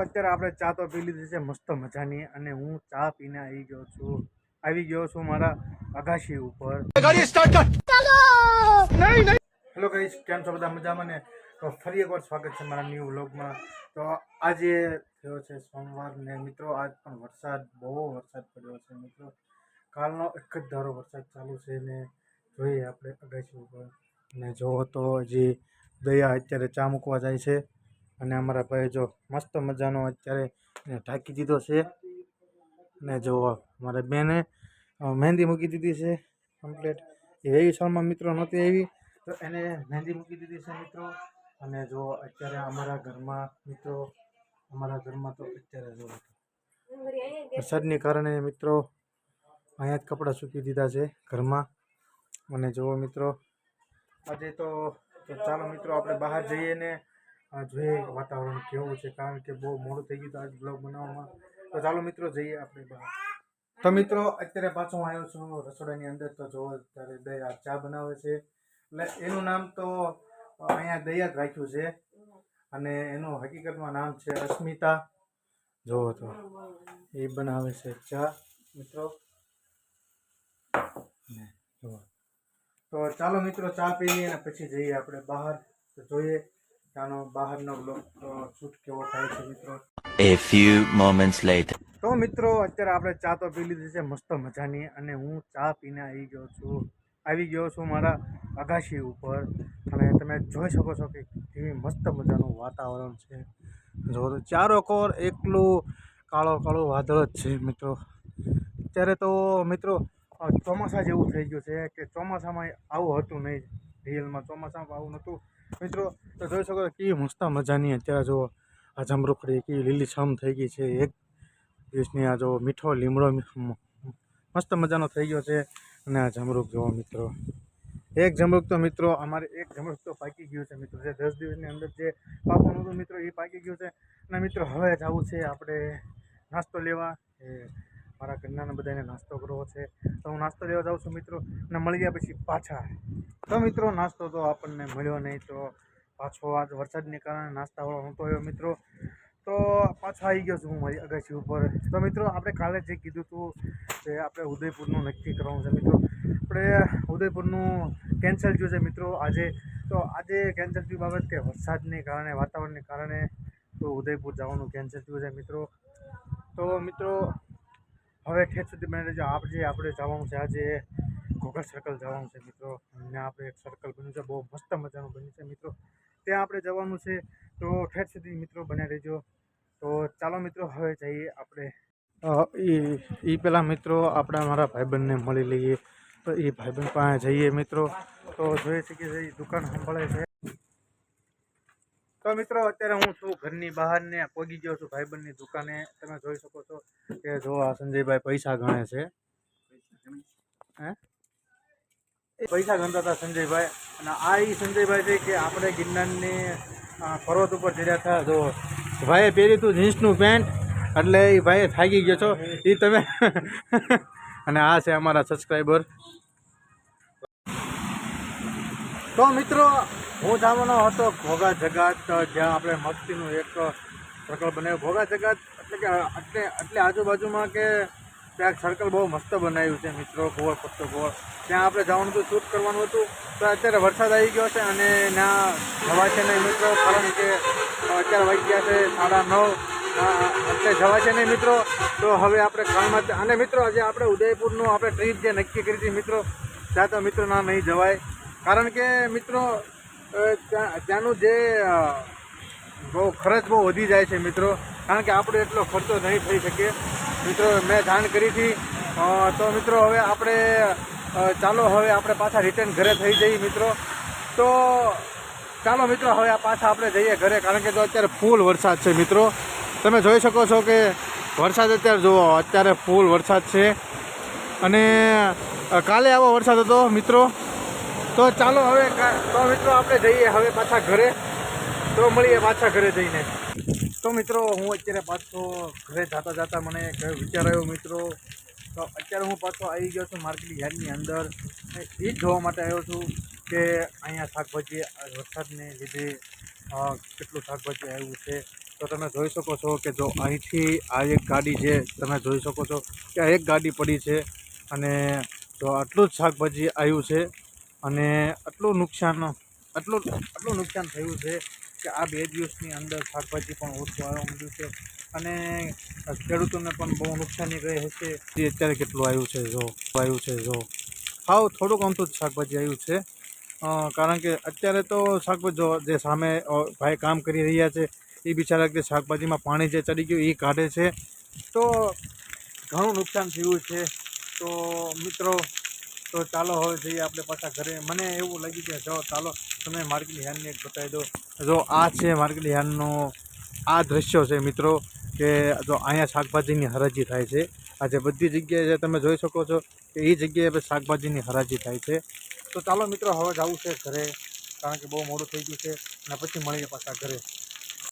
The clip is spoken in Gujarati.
અત્યારે આપણે ચા તો પી લીધી છે મસ્ત મજાની, અને હું ચા પીને આવી ગયો છું મારા અગાશી ઉપર. હેલો ગાઈસ, કેમ છો બધા? મજામાં ને? તો ફરી એકવાર સ્વાગત છે મારા ન્યૂ વ્લોગમાં. તો આજે થયો છે સોમવાર ને મિત્રો, આજ પણ બહુ વરસાદ પડ્યો છે મિત્રો. કાલનો એક જ ધારો વરસાદ ચાલુ છે ને જોઈએ આપણે અગાશી ઉપર. ને જોવો તો હજી દયા અત્યારે ચા મૂકવા જાય છે, અને અમારા ભાઈ જો મસ્ત મજાનો અત્યારે ઢાંકી દીધો છે. ને જો મારા બેને મહેંદી મૂકી દીધી છે કમ્પ્લીટ. એ એવી સાલમાં મિત્રો નહોતી આવી, તો એને મહેંદી મૂકી દીધી છે મિત્રો. અને જો અત્યારે અમારા ઘરમાં તો અત્યારે જો વરસાદને કારણે મિત્રો અહીંયા જ કપડાં સૂકી દીધા છે ઘરમાં. અને જુઓ મિત્રો, આજે તો ચાલો મિત્રો આપણે બહાર જઈએ ને જોઈએ વાતાવરણ કેવું છે, કારણ કે બહુ મોડું થઈ ગયું હતું આજ બ્લોગ બનાવવામાં. તો ચાલો મિત્રો જઈએ આપણે બહાર. તો મિત્રો અત્યારે પાછો હું આવ્યો છું રસોડાની અંદર. તો જો ત્યારે દયા ચા બનાવે છે, એટલે એનું નામ તો અહીંયા દયા જ રાખ્યું છે, અને એનું હકીકતમાં નામ છે અસ્મિતા. જોવો તો એ બનાવે છે ચા મિત્રો. તો ચાલો મિત્રો ચા પી લઈએ અને પછી જઈએ આપણે બહાર. તો જોઈએ ત્યાંનો બહારનો બ્લોગ શૂટ કેવો થાય છે મિત્રો. A few moments later. તો મિત્રો અત્યારે આપણે ચા તો પી લીધી છે મસ્ત મજાની, અને હું ચા પીને આવી ગયો છું મારા અગાશી ઉપર. અને તમે જોઈ શકો છો કે કેવી મસ્ત મજાનું વાતાવરણ છે. જો ચારો કોર એકલું કાળો વાદળ જ છે મિત્રો. અત્યારે તો મિત્રો ચોમાસા જેવું થઈ ગયું છે, કે ચોમાસામાં આવું હતું નહીં. રિયલમાં ચોમાસામાં આવું નહોતું મિત્રો. તો જોઈ શકો કેવી મસ્ત મજાની અત્યારે જો આ જમરૂખડી કેવી લીલીછમ થઈ ગઈ છે. એક દિવસની આ જો મીઠો લીમડો મસ્ત મજાનો થઈ ગયો છે. અને આ જમરૂખ જોવો મિત્રો, એક જમરૂખ તો પાકી ગયું છે મિત્રો. જે 10 દિવસની અંદર જે પાકવાનું હતું મિત્રો એ પાકી ગયું છે. અને મિત્રો હવે જવું છે આપણે નાસ્તો લેવા. મારા ઘરના બધાને નાસ્તો કરવો છે, તો હું નાસ્તો લેવા જાઉં છું મિત્રો. અને મળી ગયા પછી પાછા. તો મિત્રો નાસ્તો તો આપણને મળ્યો નહીં, તો પાછો આજ વરસાદને કારણે નાસ્તાવાળો નહોતો આવ્યો મિત્રો. તો પાછો આવી ગયો છું હું મારી અગાશી ઉપર. તો મિત્રો આપણે કાલે જે કીધું હતું કે આપણે ઉદયપુરનું નક્કી કરવાનું છે મિત્રો. આપણે ઉદયપુરનું કેન્સલ થયું છે મિત્રો આજે. તો આજે કેન્સલ થયું બાબત કે વરસાદને કારણે, વાતાવરણને કારણે તો ઉદયપુર જવાનું કેન્સલ થયું છે મિત્રો. તો મિત્રો હવે ઠેઠ સુધી બની રહેજો. આપણે જવાનું છે આજે ઘોઘા સર્કલ જવાનું છે મિત્રો. અને આપણે એક સર્કલ બન્યું છે, બહુ મસ્ત મજાનું બન્યું છે મિત્રો. ત્યાં આપણે જવાનું છે, તો ઠેઠ સુધી મિત્રો બને રહેજો. તો ચાલો મિત્રો હવે જઈએ આપણે. એ પહેલાં મિત્રો આપણે મારા ભાઈબંધને મળી લઈએ. તો એ ભાઈબંધ પાસે જઈએ મિત્રો. તો જોઈએ છે કે એ દુકાન સંભાળે છે. તો મિત્રો અત્યારે હું છું ઘરની બહાર ને પહોંચી ગયો છું ભાઈબંધની દુકાને. તમે જોઈ શકો છો કે જો આ સંજયભાઈ પૈસા ગણે છે. પૈસા ગણતા હતા સંજયભાઈ. અને આ એ સંજયભાઈ છે કે આપણે ગિરનારની પર્વત ઉપર ચડ્યા હતા. જો ભાઈએ પહેર્યું હતું જીન્સનું પેન્ટ, એટલે એ ભાઈએ થાકી ગયો છો એ તમે. અને આ છે અમારા સબસ્ક્રાઈબર. તો મિત્રો હું જવાનો હતો ઘોઘા જગાત, જ્યાં આપણે મસ્તીનું એક સર્કલ બનાવ્યું. ઘોઘા જગાત એટલે કે એટલે આજુબાજુમાં કે ત્યાં સર્કલ બહુ મસ્ત બનાવ્યું છે મિત્રો, ગોળ પટ્ટો ગોળ. ત્યાં આપણે જવાનું હતું, શૂટ કરવાનું હતું. તો અત્યારે વરસાદ આવી ગયો છે અને ત્યાં જવાય છે નહીં મિત્રો, કારણ કે અત્યારે વાગી ગયા છે 9:30. એટલે જવાય છે નહીં મિત્રો. તો હવે આપણે કાલમાં, અને મિત્રો આજે આપણે ઉદયપુરનું આપણે ટ્રીપ જે નક્કી કરી હતી મિત્રો, ત્યાં તો મિત્રો ના નહીં જવાય. કારણ કે મિત્રો ત્યાંનું જે ખર્ચ બહુ વધી જાય છે મિત્રો. કારણ કે આપણો એટલો ખર્ચો નહીં થઈ શકે મિત્રો. મેં જાણ કરી હતી. તો મિત્રો હવે આપણે હવે આપણે પાછા રિટર્ન ઘરે થઈ જઈએ મિત્રો. તો ચાલો મિત્રો હવે પાછા આપણે જઈએ ઘરે, કારણ કે જો અત્યારે ફૂલ વરસાદ છે મિત્રો. તમે જોઈ શકો છો કે વરસાદ અત્યારે જુઓ, અત્યારે ફૂલ વરસાદ છે. અને કાલે આવો વરસાદ હતો મિત્રો. તો ચાલો હવે મિત્રો આપણે જઈએ હવે પાછા ઘરે. તો મળીએ પાછા ઘરે જઈને. તો મિત્રો હું અત્યારે પાછો ઘરે જતા મને વિચાર આવ્યો મિત્રો. તો અત્યારે હું પાછો આવી ગયો છું માર્કેટ યાર્ડની અંદર. એ જ જોવા માટે આવ્યો છું કે અહીંયા શાકભાજી વરસાદને લીધે કેટલું શાકભાજી આવ્યું છે. તો તો તમે જોઈ શકો છો કે જો અહીંથી આ એક ગાડી જે તમે જોઈ શકો છો કે આ એક ગાડી પડી છે અને જો આટલું જ શાકભાજી આવ્યું છે અને આટલું નુકસાન થયું છે કે આ 2 દિવસની અંદર શાકભાજી પણ ઓછું આવવા માંડ્યું છે અને ખેડૂતોને પણ બહુ નુકસાની ગઈ હશે. જે અત્યારે કેટલું આવ્યું છે જો હાવ થોડુંક અમથું જ શાકભાજી આવ્યું છે. કારણ કે અત્યારે તો શાકભાજી જો જે સામે ભાઈ કામ કરી રહ્યા છે એ બિચારા કે શાકભાજીમાં પાણી જે ચડી ગયું એ કાઢે છે તો ઘણું નુકસાન થયું છે. તો મિત્રો તો ચાલો હવે જઈએ આપણે પાછા ઘરે. મને એવું લાગ્યું કે જો ચાલો તમે માર્કેટ યાર્ડને એક બતાવી દો. જો આ છે માર્કેટ યાર્ડનો આ દ્રશ્યો છે મિત્રો કે જો અહીંયા શાકભાજીની હરાજી થાય છે. આજે બધી જગ્યાએ જે તમે જોઈ શકો છો કે એ જગ્યાએ શાકભાજીની હરાજી થાય છે. તો ચાલો મિત્રો હવે જવું છે ઘરે કારણ કે બહુ મોડું થઈ ગયું છે અને પછી મળીએ પાછા ઘરે.